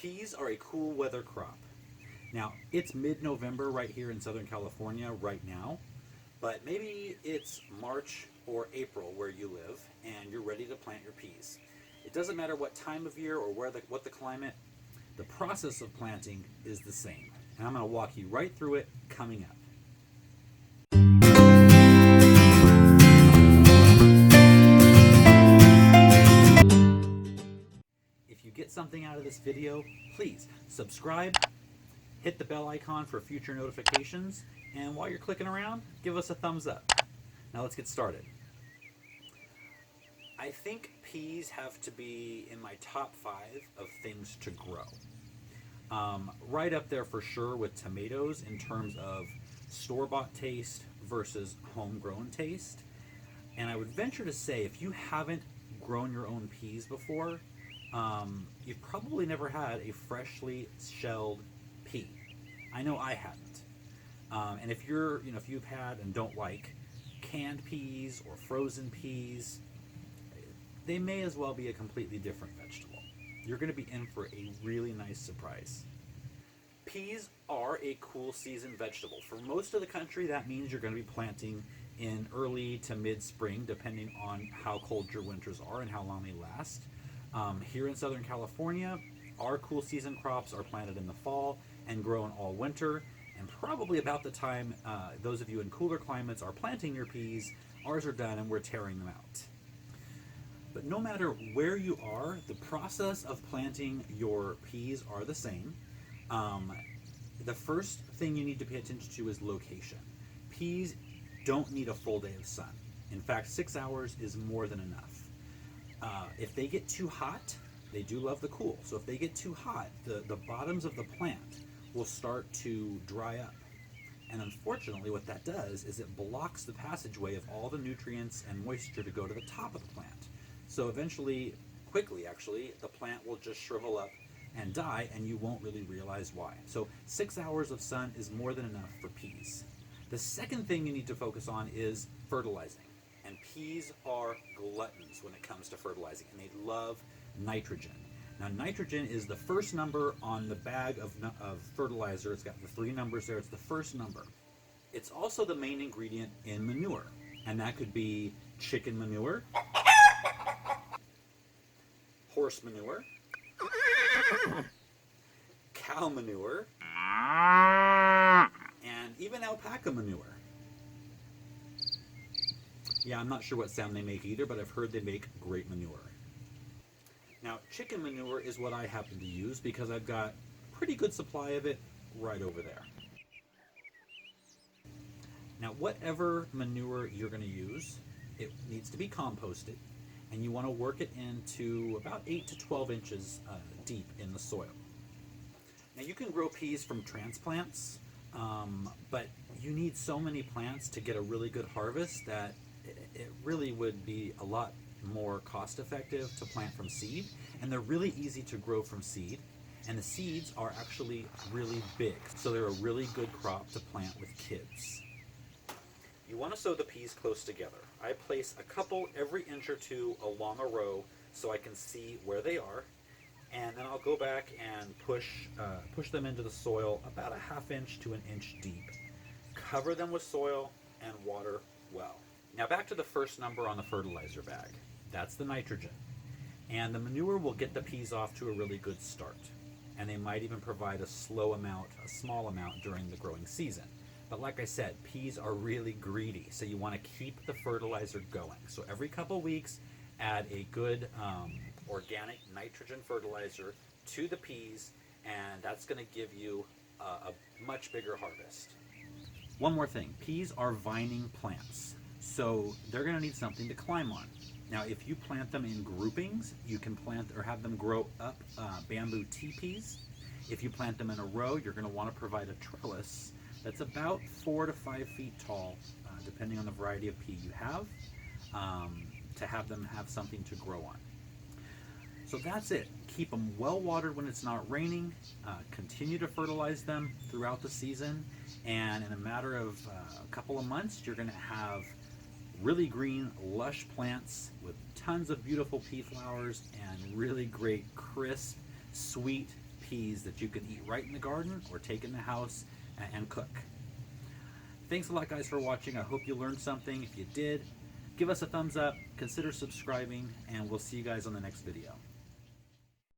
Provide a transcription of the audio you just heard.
Peas are a cool weather crop. Now, it's mid-November right here in Southern California right now, but maybe it's March or April where you live and you're ready to plant your peas. It doesn't matter what time of year or what the climate, the process of planting is the same. And I'm going to walk you right through it coming up. If you get something out of this video, please subscribe, hit the bell icon for future notifications, and while you're clicking around, give us a thumbs up. Now let's get started. I think peas have to be in my top 5 of things to grow. Right up there for sure with tomatoes in terms of store-bought taste versus homegrown taste. And I would venture to say if you haven't grown your own peas before, you've probably never had a freshly shelled pea. I know I hadn't. And if you've had and don't like canned peas or frozen peas, they may as well be a completely different vegetable. You're going to be in for a really nice surprise. Peas are a cool season vegetable. For most of the country, that means you're going to be planting in early to mid-spring, depending on how cold your winters are and how long they last. Here in Southern California, our cool season crops are planted in the fall and grown all winter. And probably about the time those of you in cooler climates are planting your peas, ours are done and we're tearing them out. But no matter where you are, the process of planting your peas are the same. The first thing you need to pay attention to is location. Peas don't need a full day of sun. In fact, 6 hours is more than enough. If they get too hot, they do love the cool. So if they get too hot, the bottoms of the plant will start to dry up. And unfortunately, what that does is it blocks the passageway of all the nutrients and moisture to go to the top of the plant. So eventually, quickly actually, the plant will just shrivel up and die, and you won't really realize why. So 6 hours of sun is more than enough for peas. The second thing you need to focus on is fertilizing. And peas are gluttons when it comes to fertilizing, and they love nitrogen. Now, nitrogen is the first number on the bag of fertilizer. It's got the 3 numbers there. It's the first number. It's also the main ingredient in manure, and that could be chicken manure, horse manure, cow manure, and even alpaca manure. Yeah, I'm not sure what sound they make either, but I've heard they make great manure. Now, chicken manure is what I happen to use because I've got a pretty good supply of it right over there. Now, whatever manure you're going to use, it needs to be composted, and you want to work it into about 8 to 12 inches deep in the soil. Now, you can grow peas from transplants, but you need so many plants to get a really good harvest that it really would be a lot more cost effective to plant from seed, and they're really easy to grow from seed, and the seeds are actually really big, so they're a really good crop to plant with kids. You want to sow the peas close together. I place a couple every inch or two along a row so I can see where they are, and then I'll go back and push them into the soil about a ½ inch to 1 inch deep. Cover them with soil and water well. Now back to the first number on the fertilizer bag. That's the nitrogen. And the manure will get the peas off to a really good start. And they might even provide a small amount during the growing season. But like I said, peas are really greedy, so you want to keep the fertilizer going. So every couple weeks, add a good organic nitrogen fertilizer to the peas, and that's going to give you a much bigger harvest. One more thing, peas are vining plants, so they're going to need something to climb on. Now, if you plant them in groupings, you can plant or have them grow up bamboo teepees. If you plant them in a row, you're going to want to provide a trellis that's about 4 to 5 feet tall, depending on the variety of pea you have, to have them have something to grow on. So that's it. Keep them well watered when it's not raining. Continue to fertilize them throughout the season, and in a matter of a couple of months, you're going to have really green, lush plants with tons of beautiful pea flowers and really great, crisp, sweet peas that you can eat right in the garden or take in the house and cook. Thanks a lot, guys, for watching. I hope you learned something. If you did, give us a thumbs up, consider subscribing, and we'll see you guys on the next video.